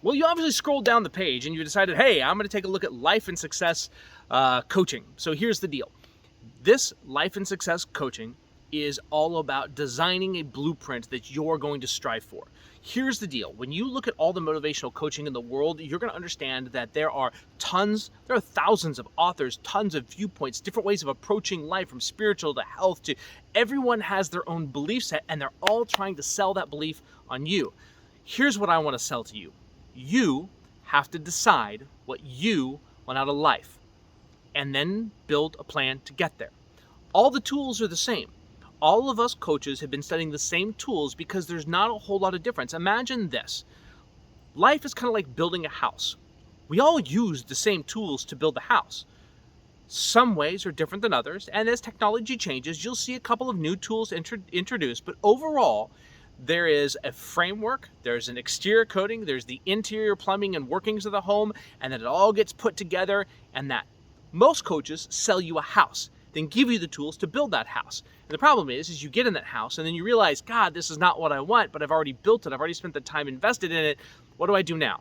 Well, you obviously scrolled down the page and you decided, hey, I'm going to take a look at life and success coaching. So here's the deal. This life and success coaching is all about designing a blueprint that you're going to strive for. Here's the deal. When you look at all the motivational coaching in the world, you're going to understand that there are thousands of authors, tons of viewpoints, different ways of approaching life, from spiritual to health to everyone has their own belief set, and they're all trying to sell that belief on you. Here's what I want to sell to you. You have to decide what you want out of life and then build a plan to get there. All the tools are the same. All of us coaches have been studying the same tools because there's not a whole lot of difference. Imagine this. Life is kind of like building a house. We all use the same tools to build the house. Some ways are different than others, and as technology changes, you'll see a couple of new tools introduced, but overall, there is a framework, there's an exterior coating, there's the interior plumbing and workings of the home, and then it all gets put together, and that most coaches sell you a house, then give you the tools to build that house. And the problem is you get in that house and then you realize, God, this is not what I want, but I've already built it. I've already spent the time invested in it. What do I do now?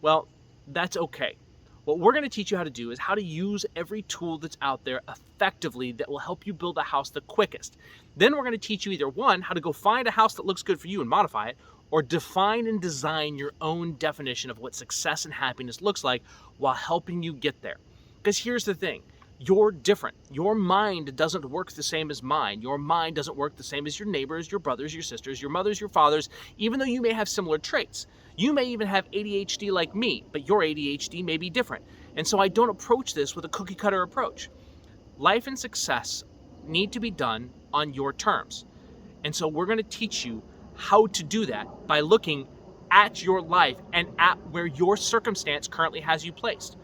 Well, that's okay. What we're going to teach you how to do is how to use every tool that's out there effectively that will help you build a house the quickest. Then we're going to teach you either one, how to go find a house that looks good for you and modify it, or define and design your own definition of what success and happiness looks like while helping you get there. Because here's the thing. You're different. Your mind doesn't work the same as mine. Your mind doesn't work the same as your neighbors, your brothers, your sisters, your mothers, your fathers, even though you may have similar traits. You may even have ADHD like me, but your ADHD may be different. And so I don't approach this with a cookie cutter approach. Life and success need to be done on your terms. And so we're going to teach you how to do that by looking at your life and at where your circumstance currently has you placed.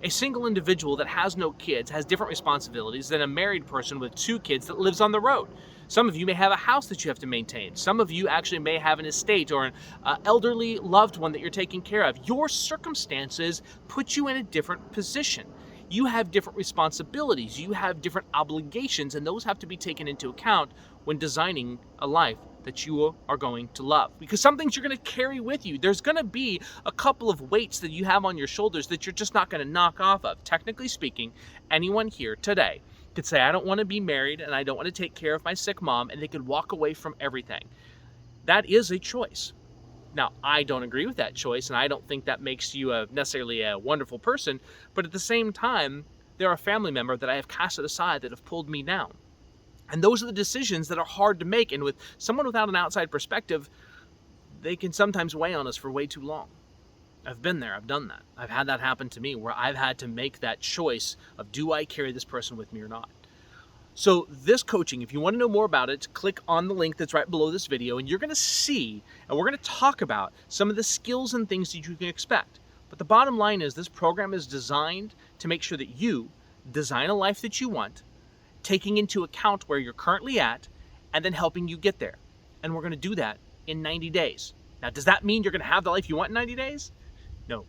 A single individual that has no kids has different responsibilities than a married person with 2 kids that lives on the road. Some of you may have a house that you have to maintain. Some of you actually may have an estate or an elderly loved one that you're taking care of. Your circumstances put you in a different position. You have different responsibilities. You have different obligations, and those have to be taken into account when designing a life that you are going to love. Because some things you're going to carry with you. There's going to be a couple of weights that you have on your shoulders that you're just not going to knock off of. Technically speaking, anyone here today could say, I don't want to be married and I don't want to take care of my sick mom, and they could walk away from everything. That is a choice. Now, I don't agree with that choice, and I don't think that makes you necessarily a wonderful person, but at the same time, they're a family member that I have casted aside that have pulled me down. And those are the decisions that are hard to make, and with someone without an outside perspective, they can sometimes weigh on us for way too long. I've been there, I've done that. I've had that happen to me, where I've had to make that choice of, do I carry this person with me or not? So this coaching, if you want to know more about it, click on the link that's right below this video, and you're going to see, and we're going to talk about some of the skills and things that you can expect. But the bottom line is, this program is designed to make sure that you design a life that you want, taking into account where you're currently at, and then helping you get there. And we're going to do that in 90 days. Now, does that mean you're going to have the life you want in 90 days? No.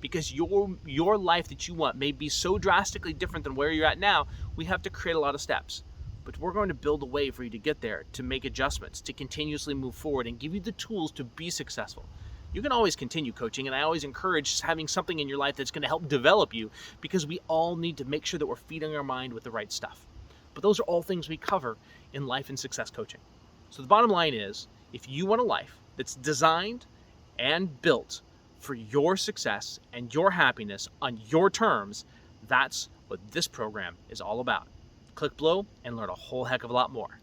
Because your life that you want may be so drastically different than where you're at now, we have to create a lot of steps. But we're going to build a way for you to get there, to make adjustments, to continuously move forward, and give you the tools to be successful. You can always continue coaching, and I always encourage having something in your life that's going to help develop you, because we all need to make sure that we're feeding our mind with the right stuff. But those are all things we cover in life and success coaching. So the bottom line is, if you want a life that's designed and built for your success and your happiness on your terms, that's what this program is all about. Click below and learn a whole heck of a lot more.